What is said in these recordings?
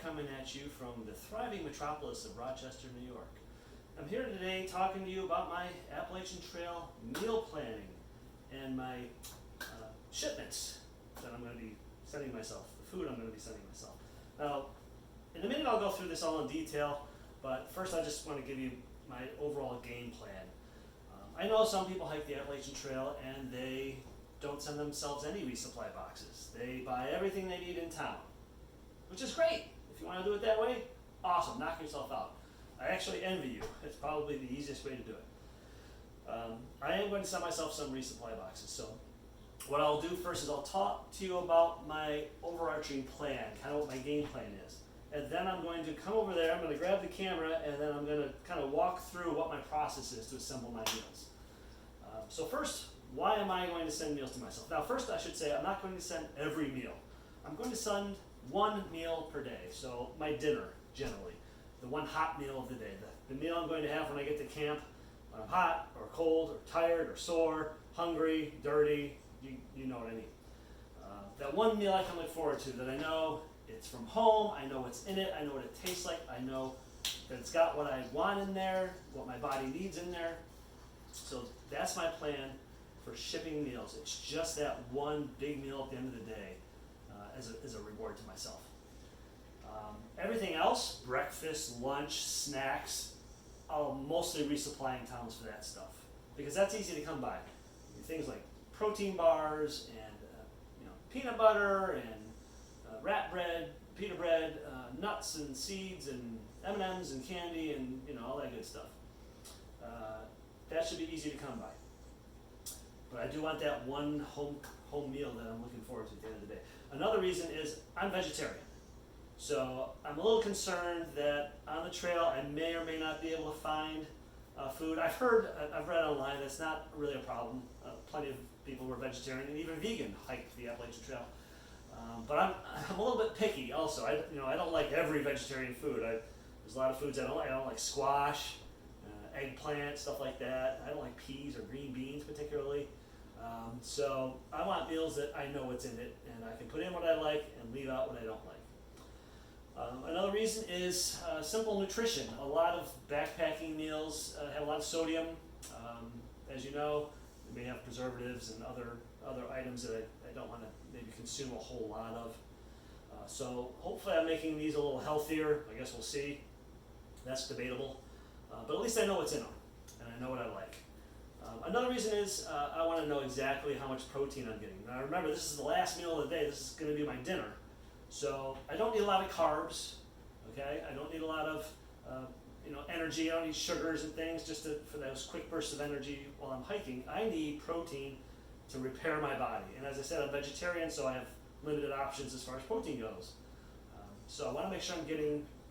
coming at you from the thriving metropolis of Rochester, New York. I'm here today talking to you about my Appalachian Trail meal planning and my shipments that I'm going to be sending myself, the food I'm going to be sending myself. Now, in a minute I'll go through this all in detail, but first I just want to give you my overall game plan. I know some people hike the Appalachian Trail and they don't send themselves any resupply boxes. They buy everything they need in town, which is great. If you want to do it that way, awesome, knock yourself out. I actually envy you. It's probably the easiest way to do it. I am going to send myself some resupply boxes. So what I'll do first is I'll talk to you about my overarching plan, kind of what my game plan is. And then I'm going to come over there, I'm going to grab the camera, and then I'm going to kind of walk through what my process is to assemble my meals. So first, why am I going to send meals to myself? Now first I should say I'm not going to send every meal. I'm going to send one meal per day. So my dinner, generally. The one hot meal of the day. The meal I'm going to have when I get to camp, when I'm hot or cold or tired or sore, hungry, dirty, you know what I mean. That one meal I can look forward to, that I know it's from home, I know what's in it, I know what it tastes like, I know that it's got what I want in there, what my body needs in there. So that's my plan for shipping meals. It's just that one big meal at the end of the day as a reward to myself. Everything else, breakfast, lunch, snacks, I'll mostly resupply in towns for that stuff because that's easy to come by. Things like protein bars and peanut butter and rat bread, pita bread, nuts and seeds and M&Ms and candy and all that good stuff. That should be easy to come by. But I do want that one home meal that I'm looking forward to at the end of the day. Another reason is I'm vegetarian. So I'm a little concerned that on the trail I may or may not be able to find food. I've read online that's not really a problem. Plenty of people who are vegetarian and even vegan hike the Appalachian Trail. But I'm a little bit picky also. I don't like every vegetarian food. There's a lot of foods I don't like. I don't like squash, eggplant, stuff like that. I don't like peas or green beans particularly. So I want meals that I know what's in it and I can put in what I like and leave out what I don't like. Another reason is simple nutrition. A lot of backpacking meals have a lot of sodium. As you know, they may have preservatives and other items that I don't want to maybe consume a whole lot of. So hopefully I'm making these a little healthier. I guess we'll see. That's debatable. But at least I know what's in them and I know what I like. Another reason is I want to know exactly how much protein I'm getting. Now remember, this is the last meal of the day. This is going to be my dinner. So I don't need a lot of carbs, okay? I don't need a lot of energy. I don't need sugars and things just for those quick bursts of energy while I'm hiking. I need protein to repair my body. And as I said, I'm vegetarian, so I have limited options as far as protein goes. So I want to make sure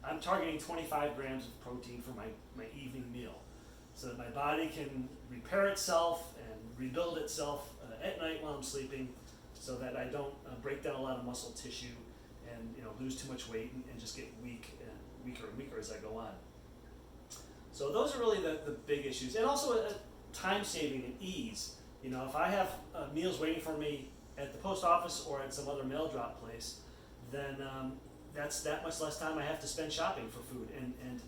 I'm targeting 25 grams of protein for my evening meal so that my body can repair itself and rebuild itself at night while I'm sleeping so that I don't break down a lot of muscle tissue and lose too much weight and just get weaker and weaker as I go on. So those are really the big issues. And also time saving and ease. If I have meals waiting for me at the post office or at some other mail drop place, then that's that much less time I have to spend shopping for food and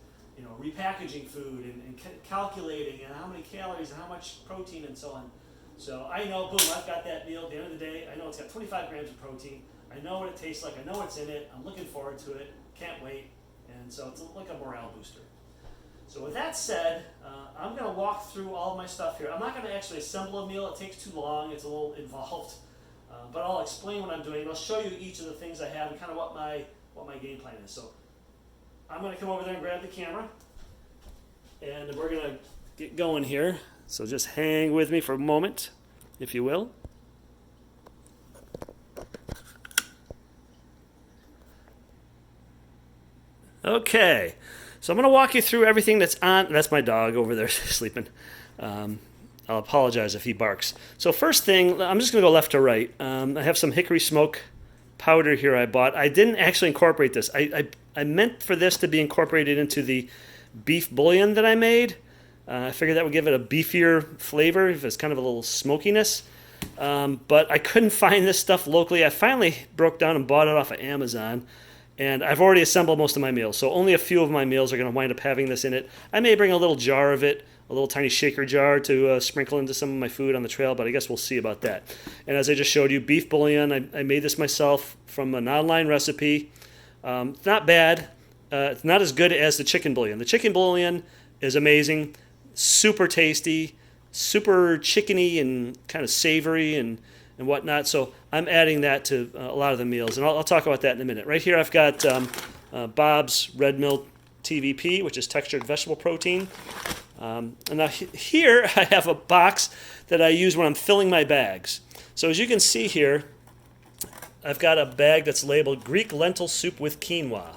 repackaging food and calculating and how many calories and how much protein and so on. So I know, boom, I've got that meal at the end of the day. I know it's got 25 grams of protein. I know what it tastes like. I know what's in it. I'm looking forward to it. Can't wait. And so it's like a morale booster. So with that said, I'm going to walk through all of my stuff here. I'm not going to actually assemble a meal. It takes too long. It's a little involved. But I'll explain what I'm doing. And I'll show you each of the things I have and kind of what my game plan is. So I'm going to come over there and grab the camera. And we're going to get going here. So just hang with me for a moment, if you will. Okay, so I'm going to walk you through everything that's on. That's my dog over there sleeping. I'll apologize if he barks. So first thing, I'm just going to go left to right. I have some hickory smoke powder here I bought. I didn't actually incorporate this. I meant for this to be incorporated into the beef bouillon that I made. I figured that would give it a beefier flavor if it's kind of a little smokiness. But I couldn't find this stuff locally. I finally broke down and bought it off of Amazon. And I've already assembled most of my meals, so only a few of my meals are going to wind up having this in it. I may bring a little jar of it, a little tiny shaker jar to sprinkle into some of my food on the trail, but I guess we'll see about that. And as I just showed you, beef bouillon, I made this myself from an online recipe. It's not bad. It's not as good as the chicken bouillon. The chicken bouillon is amazing, super tasty, super chickeny and kind of savory and whatnot. So I'm adding that to a lot of the meals, and I'll talk about that in a minute. Right here I've got Bob's Red Mill TVP, which is textured vegetable protein. And now here I have a box that I use when I'm filling my bags. So as you can see here, I've got a bag that's labeled Greek lentil soup with quinoa.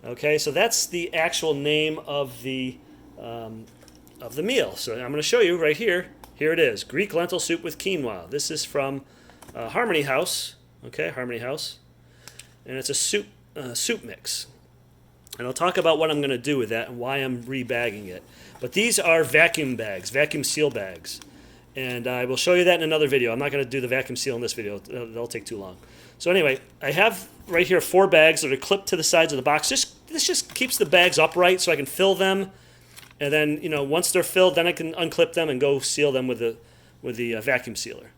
Okay, so that's the actual name of the meal. So I'm going to show you right here. Here it is, Greek lentil soup with quinoa. This is from Harmony House. Okay, Harmony House, and it's a soup mix. And I'll talk about what I'm going to do with that and why I'm rebagging it. But these are vacuum bags, vacuum seal bags. And I will show you that in another video. I'm not going to do the vacuum seal in this video. That'll take too long. So anyway, I have right here 4 bags that are clipped to the sides of the box. This just keeps the bags upright so I can fill them. And then, once they're filled, then I can unclip them and go seal them with the vacuum sealer.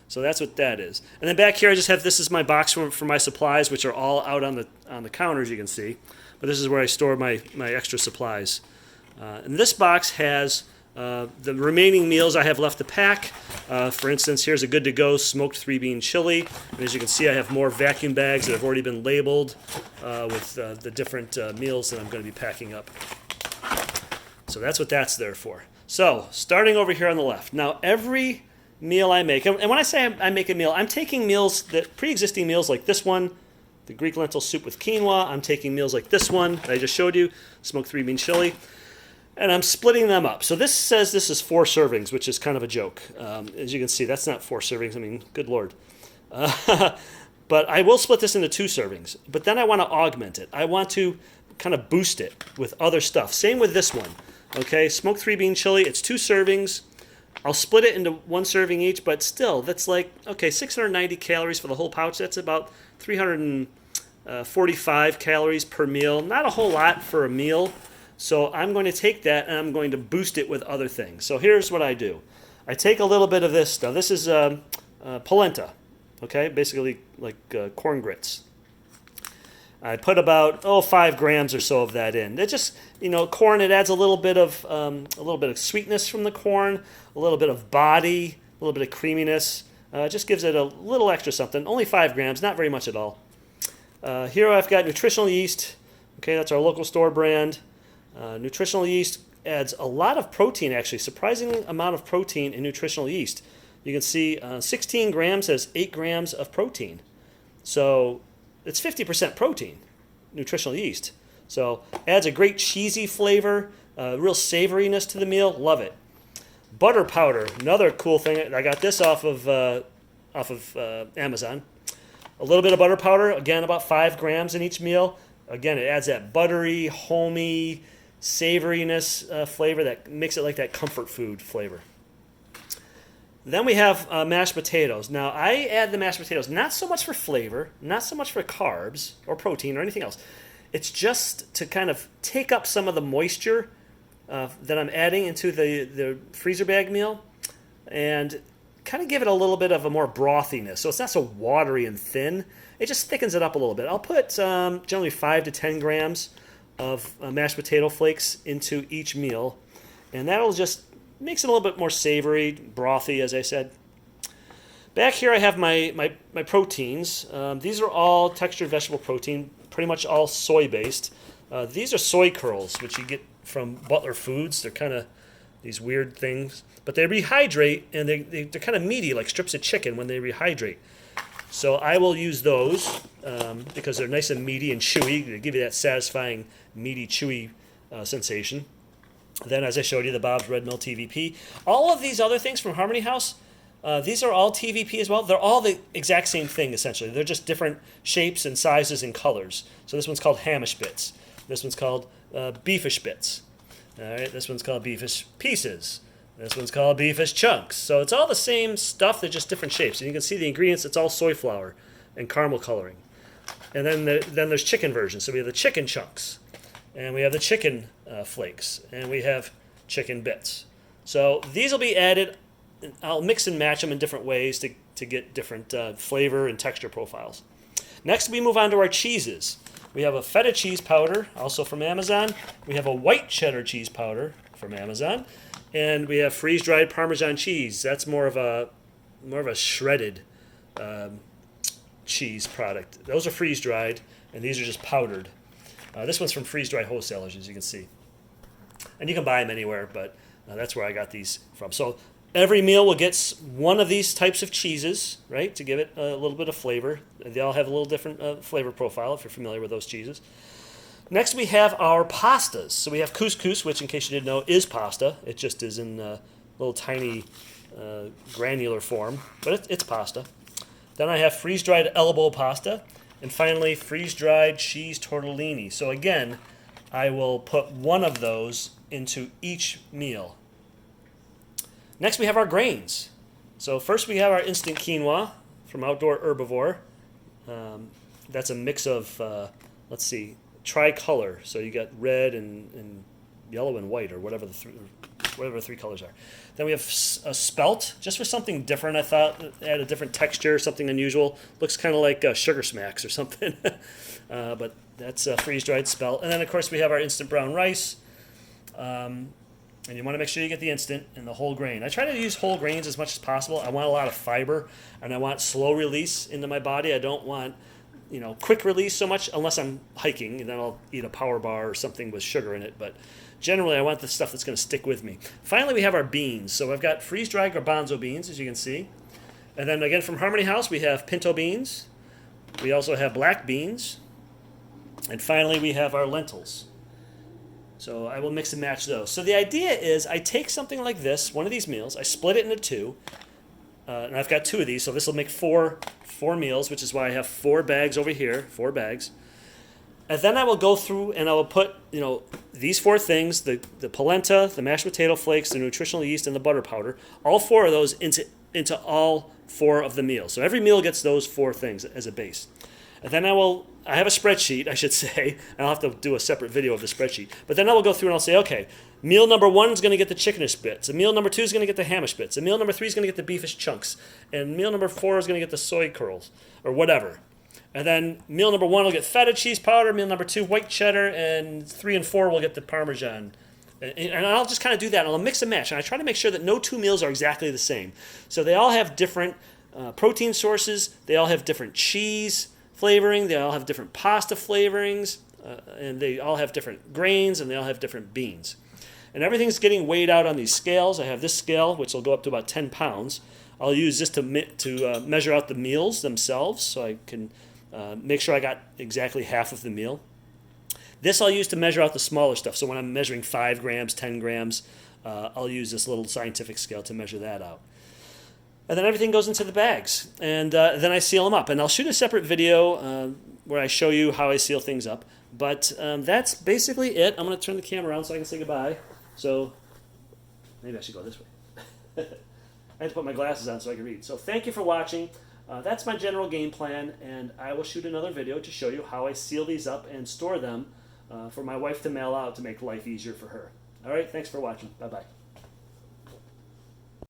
So that's what that is. And then back here I just have, this is my box for my supplies, which are all out on the counters, you can see. But this is where I store my extra supplies. And this box has the remaining meals I have left to pack. For instance, here's a good-to-go smoked 3-bean chili. And as you can see, I have more vacuum bags that have already been labeled with the different meals that I'm going to be packing up. So that's what that's there for. So starting over here on the left. Now every meal I make, and when I say I make a meal, I'm taking meals, pre-existing meals like this one, the Greek lentil soup with quinoa. I'm taking meals like this one that I just showed you, smoked 3-bean chili. And I'm splitting them up. So this says this is 4 servings, which is kind of a joke. As you can see, that's not 4 servings. I mean, good Lord. But I will split this into 2 servings. But then I want to augment it. I want to kind of boost it with other stuff. Same with this one. Okay, smoked 3-bean chili, it's 2 servings. I'll split it into 1 serving each, but still, that's like, okay, 690 calories for the whole pouch. That's about 345 calories per meal. Not a whole lot for a meal. So I'm going to take that and I'm going to boost it with other things. So here's what I do. I take a little bit of this stuff. This is polenta, okay, basically like corn grits. I put about 5 grams or so of that in. It just, corn. It adds a little bit of sweetness from the corn, a little bit of body, a little bit of creaminess. It just gives it a little extra something. Only 5 grams, not very much at all. Here I've got nutritional yeast. Okay, that's our local store brand. Nutritional yeast adds a lot of protein, actually, surprising amount of protein in nutritional yeast. You can see 16 grams has 8 grams of protein. So it's 50% protein, nutritional yeast. So adds a great cheesy flavor, real savoriness to the meal. Love it. Butter powder, another cool thing. I got this off of Amazon. A little bit of butter powder, again, about 5 grams in each meal. Again, it adds that buttery, homey, savoriness flavor that makes it like that comfort food flavor. Then we have mashed potatoes. Now, I add the mashed potatoes not so much for flavor, not so much for carbs or protein or anything else. It's just to kind of take up some of the moisture that I'm adding into the freezer bag meal and kind of give it a little bit of a more brothiness. So it's not so watery and thin. It just thickens it up a little bit. I'll put generally 5 to 10 grams of mashed potato flakes into each meal, and that'll just makes it a little bit more savory, brothy, as I said. Back here I have my proteins. These are all textured vegetable protein, pretty much all soy-based. These are soy curls, which you get from Butler Foods. They're kind of these weird things, but they rehydrate, and they're kind of meaty, like strips of chicken when they rehydrate. So I will use those because they're nice and meaty and chewy. They give you that satisfying, meaty, chewy sensation. Then, as I showed you, the Bob's Red Mill TVP. All of these other things from Harmony House, these are all TVP as well. They're all the exact same thing, essentially. They're just different shapes and sizes and colors. So this one's called Hamish Bits. This one's called Beefish Bits. All right, this one's called Beefish Pieces. This one's called Beefish Chunks. So it's all the same stuff, they're just different shapes. And you can see the ingredients, it's all soy flour and caramel coloring. And then there's chicken versions. So we have the chicken chunks, and we have the chicken flakes, and we have chicken bits. So these will be added. I'll mix and match them in different ways to get different flavor and texture profiles. Next, we move on to our cheeses. We have a feta cheese powder, also from Amazon. We have a white cheddar cheese powder from Amazon, and we have freeze-dried Parmesan cheese. That's more of a shredded cheese product. Those are freeze-dried, and these are just powdered. This one's from freeze-dried wholesalers, as you can see. And you can buy them anywhere, but that's where I got these from. So every meal will get one of these types of cheeses, right, to give it a little bit of flavor. They all have a little different flavor profile, if you're familiar with those cheeses. Next, we have our pastas. So we have couscous, which, in case you didn't know, is pasta. It just is in a little tiny granular form, but it's pasta. Then I have freeze-dried elbow pasta. And finally, freeze-dried cheese tortellini. So again, I will put one of those into each meal. Next, we have our grains. So first we have our instant quinoa from Outdoor Herbivore. That's a mix of, let's see, tricolor. So you got red and yellow and white, or whatever the three colors are. Then we have a spelt, just for something different. I thought, add a different texture, something unusual. Looks kind of like Sugar Smacks or something. But that's a freeze-dried spelt. And then, of course, we have our instant brown rice. And you want to make sure you get the instant and the whole grain. I try to use whole grains as much as possible. I want a lot of fiber, and I want slow release into my body. I don't want, quick release so much, unless I'm hiking, and then I'll eat a power bar or something with sugar in it. But generally, I want the stuff that's going to stick with me. Finally, we have our beans. So I've got freeze-dried garbanzo beans, as you can see. And then again, from Harmony House, we have pinto beans. We also have black beans. And finally, we have our lentils. So I will mix and match those. So the idea is I take something like this, one of these meals, I split it into two. And I've got two of these, so this will make four meals, which is why I have 4 bags over here, 4 bags. And then I will go through and I will put, these 4 things, the polenta, the mashed potato flakes, the nutritional yeast, and the butter powder, all 4 of those into all 4 of the meals. So every meal gets those 4 things as a base. And then I have a spreadsheet, I should say, and I'll have to do a separate video of the spreadsheet. But then I will go through and I'll say, okay, meal number 1 is going to get the chickenish bits. And meal number 2 is going to get the hamish bits. And meal number 3 is going to get the beefish chunks. And meal number 4 is going to get the soy curls, or whatever. And then meal number 1 will get feta cheese powder. Meal number 2, white cheddar. And 3 and 4 will get the Parmesan. And I'll just kind of do that. And I'll mix and match. And I try to make sure that no 2 meals are exactly the same. So they all have different protein sources. They all have different cheese flavoring, they all have different pasta flavorings, and they all have different grains, and they all have different beans. And everything's getting weighed out on these scales. I have this scale, which will go up to about 10 pounds. I'll use this to measure out the meals themselves, so I can make sure I got exactly half of the meal. This I'll use to measure out the smaller stuff. So when I'm measuring 5 grams, 10 grams, I'll use this little scientific scale to measure that out. And then everything goes into the bags. And then I seal them up. And I'll shoot a separate video where I show you how I seal things up. But that's basically it. I'm going to turn the camera around so I can say goodbye. So maybe I should go this way. I had to put my glasses on so I can read. So thank you for watching. That's my general game plan. And I will shoot another video to show you how I seal these up and store them for my wife to mail out to make life easier for her. All right, thanks for watching. Bye-bye.